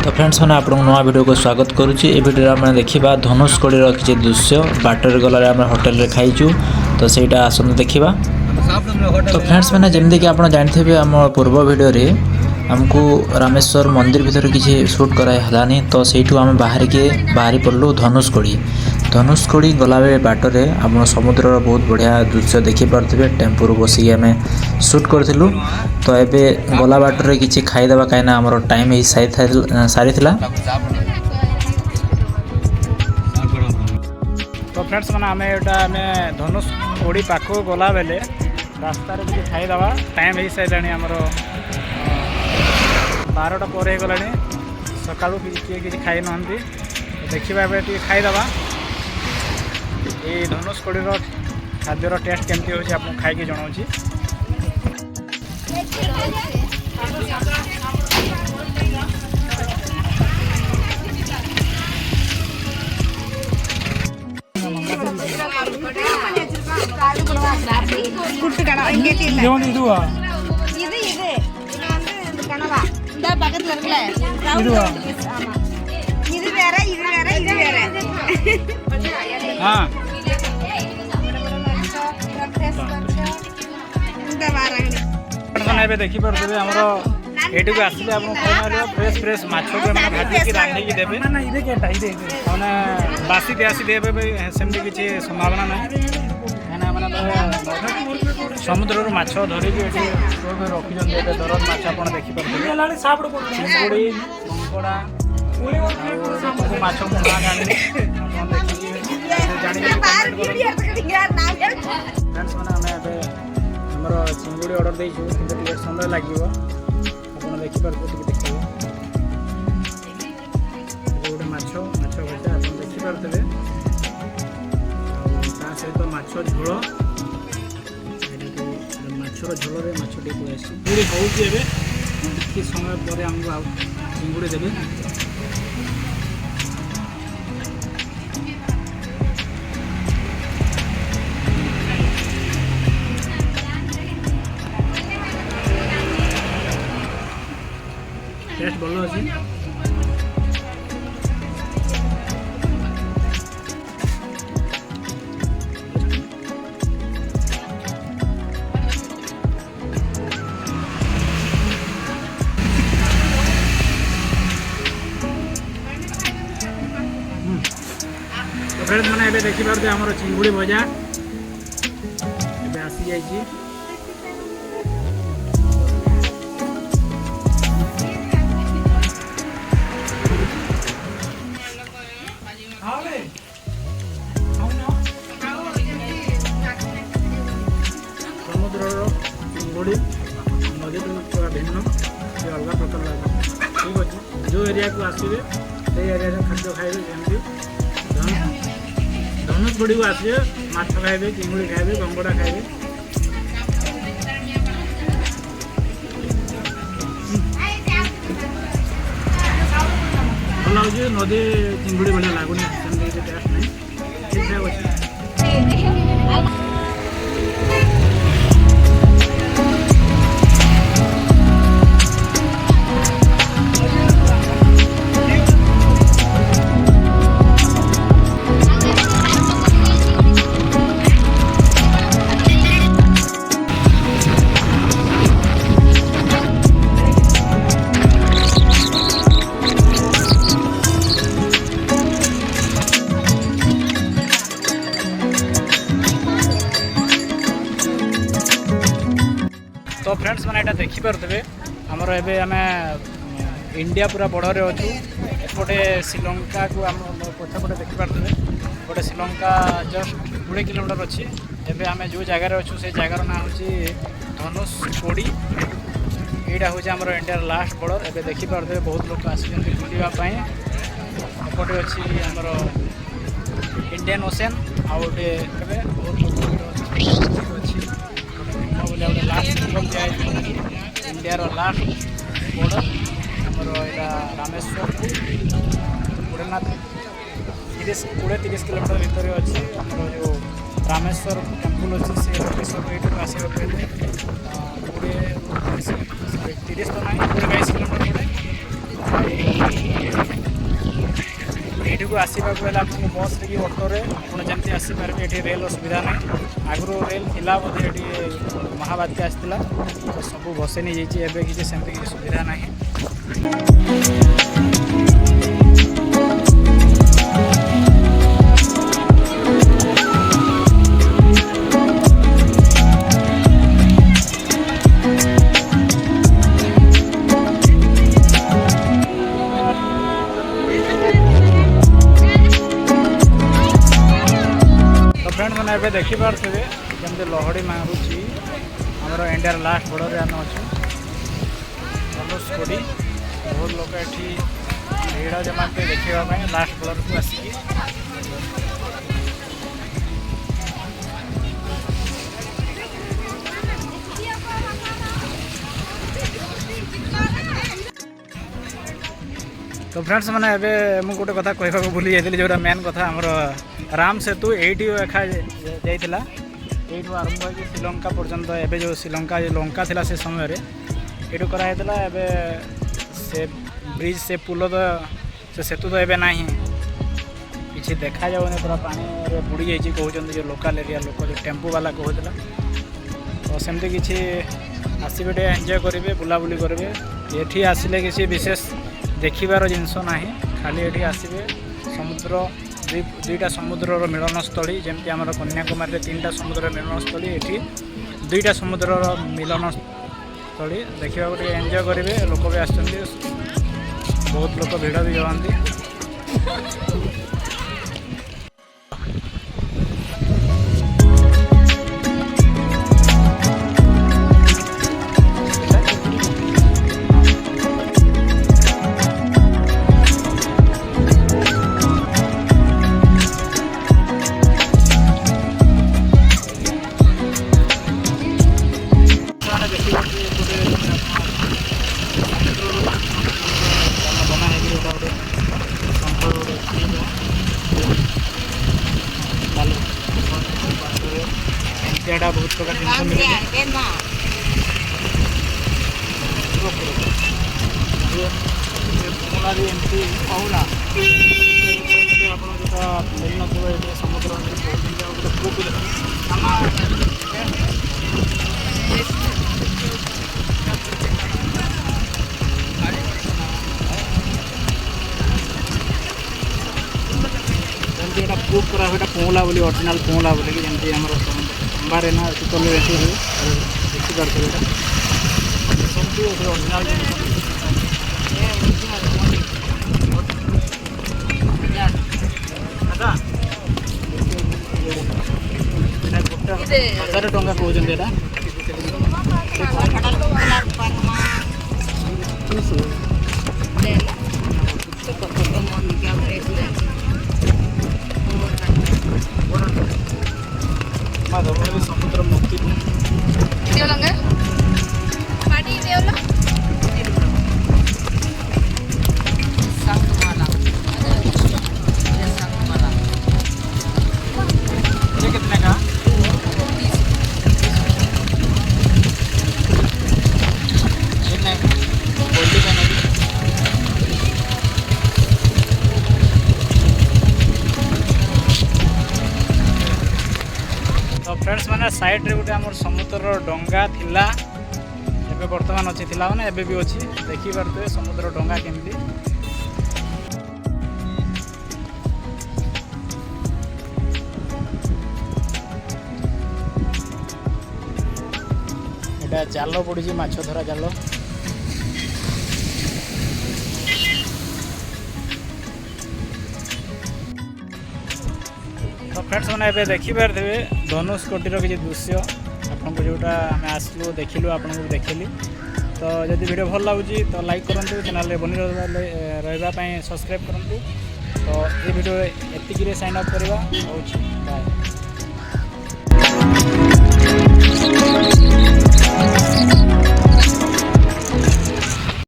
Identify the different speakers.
Speaker 1: तो फ्रेंड्स मैंने आप नुआ वीडियो को स्वागत करुच्ची। ए वीडियो में देखा धनुषकोडी किसी दृश्य बाटर गलार आम होटेल रे खाइचु तो सहीटा आसतु देखा। तो फ्रेंड्स मैंने जमीक कि आप जानते आम पूर्व वीडियो रे आमको रामेश्वर मंदिर भीतर किसी सुट करानी तो सहीठू आम बाहरी पड़लु धनुषकोडी गला बाटर आप समुद्र बहुत बढ़िया दृश्य देखिपे। टेम्पू बसिक आम सुट करूँ तो ये गला बाटर किसी खाईदेवा कहीं आम टाइम ही सारी।
Speaker 2: तो फ्रेंड्स मैंने आम एटा धनुषकोडी पाख गला बेले रास्तार किसी खाईदेवा टाइम हो सारे आमर 12टा पर हो गला सका किए किसी खाई ना देखा ए खाईदेवा ये धनुषकोडी खाद्यर टेस्ट केमती हो आप खाई जनाऊँगी। देखिपे आमर ये आसिले आप फ्रेश फ्रेश माछ को भाजी रांधिकी देवे मैंने बासी आसी देवे सेमती किसी संभावना ना समुद्र माछ धरिकी रखी दरद माछ आप देखिपे चिंगुड़ी कंकड़ा माछ ना जानी फ्रेंड्स मैंने आमर चिंगुड़ी ऑर्डर देचु कि समय लगे आप देखिपे देखिए गोटे माछ भजा आप देखिपे सहित माछ झोल माछर झोल माछटी पड़े चिंगुड़ी हो समय पर आमको चिंगुड़ी देवे। टेस्ट भल अच्छी फ्रेंड्स मैंने देखिपे आमर चिंगुड़ी भजा आसी जाइए समुद्र चिंगुड़ी नदी पूरा भिन्न से अलग प्रकार लगे ठीक अच्छे जो एरिया को आसवे से एरिया खाद्य खाइबे जमी धनुषकोडी को आसवे माछ खाइबे चिंगुड़ी खाइबे कंकड़ा खाइबे भल लगे नदी चिंगुड़ी भाया लगुनि टेस्ट नहीं ठीक ठाक अच्छे। तो फ्रेंड्स मैंने यहाँ देखिपे आमर एम इंडिया पूरा बॉर्डर रे अच्छु एपटे श्रीलंका को आम पछपटे देखिपे गोटे श्रीलंका जस्ट 20 किलोमीटर अच्छी एवं आम जो जगार अच्छु से जगार ना हूँ धनुषकोडी यहाँ हूँ आमर इंडिया लास्ट बॉर्डर एवं देखिपे बहुत लोग आसुच्च बुलापाई एपटे अच्छी आमर इंडियन ओशन आउ गोटे बहुत लोग अच्छी गोटे लास्ट इंडिया लास्ट बॉर्डर आमर यहाँ रामेश्वर गुड़नाथ 20-30 किलोमीटर भितर अच्छी आमर जो रामेश्वर टेम्पल अच्छी से लोकेशन ये आसवा 20-30 तो ना 20-22 किलोमीटर पड़े। को आसवाक आपको बस कि ऑटो रे आपड़ जमी आसीपारे ये रेल सुविधा ना आगु रेल थिला बोधे ये महाबात्या आसला तो सब भसे नहीं जाइए किसी सेमती किसी सुविधा ना। फ्रेंड मैंने ଏବେ ଦେଖିପାରୁଥିବେ ଯେମିତି ଲହଡ଼ି ମାରୁଛି ଆମର ଇଣ୍ଡିଆର ଲାଷ୍ଟ ବର୍ଡରରେ ଆମେ ଅଛୁ ଧନୁଷକୋଡ଼ି। ବହୁତ ଲୋକ ଏଠି ଭିଡ଼ ଜମାନ୍ତି ଦେଖିବା ପାଇଁ ଲାଷ୍ଟ ବର୍ଡରକୁ ଆସିକି। तो फ्रेंड्स मैंने एबे मु गोटे कथा कहवा भूली जाइली जोटा मेन कथा आमर राम सेतु एठी एखा जाइथिला एठू आरंभ होई श्रीलंका पर्यंत एबे जो श्रीलंका लंका थिला से समय रे एठू करा हेतला एबे से ब्रिज से पुल तो से सेतु तो एबे नाही किछि देखा जाउने पूरा पानी रे बुडी जाइछि कहउचंदी जो लोकल एरिया लोक जो टेम्पो वाला कहउतला तो सेमते किछि आसीबे एंजॉय करिवे बुलाबुली करिवे एठी आसिले किछि विशेष देखिबार जिनस ना खाली ये आसवे समुद्र दुईटा समुद्रर मिलनस्थली जमती आम कन्याकुमारी 3टा समुद्र मिलनस्थली ये 2टा समुद्रर मिलनस्थली देखा एंजॉय करेंगे लोक भी आस बहुत लोक भिड़ भी जमाती। बहुत प्रकार जिन मिले एमती कहला आप मिलना समुद्र प्रूफ करा पहुँला बोली ओरिजिनल पहुँला बोली जमी आम बारे ना तले देखी पार्थे सेमती ओरिजिनल गोटे 1000 टंका कहते समुद्र मुक्ति कितने का तो फ्रेंड्स मैंने साइड रे गोटे आम समुद्र डंगा थिला एबे वर्तमान अच्छी थिला मैंने एबे भी अच्छी देखी पारे समुद्र डंगा केमती एटा जाल पड़ी माछ धरा जाल। तो फ्रेंड्स मैंने एबे देखी पारे धनुषकोडी किसी दृश्य आपको जोटा आम आसलु देखिलु आपको देखली। तो जब वीडियो भल लगुच तो लाइक करूँ चैनल बनी रही सब्सक्राइब करूँ। तो ये वीडियो एतिक साइन अप करवा बाय।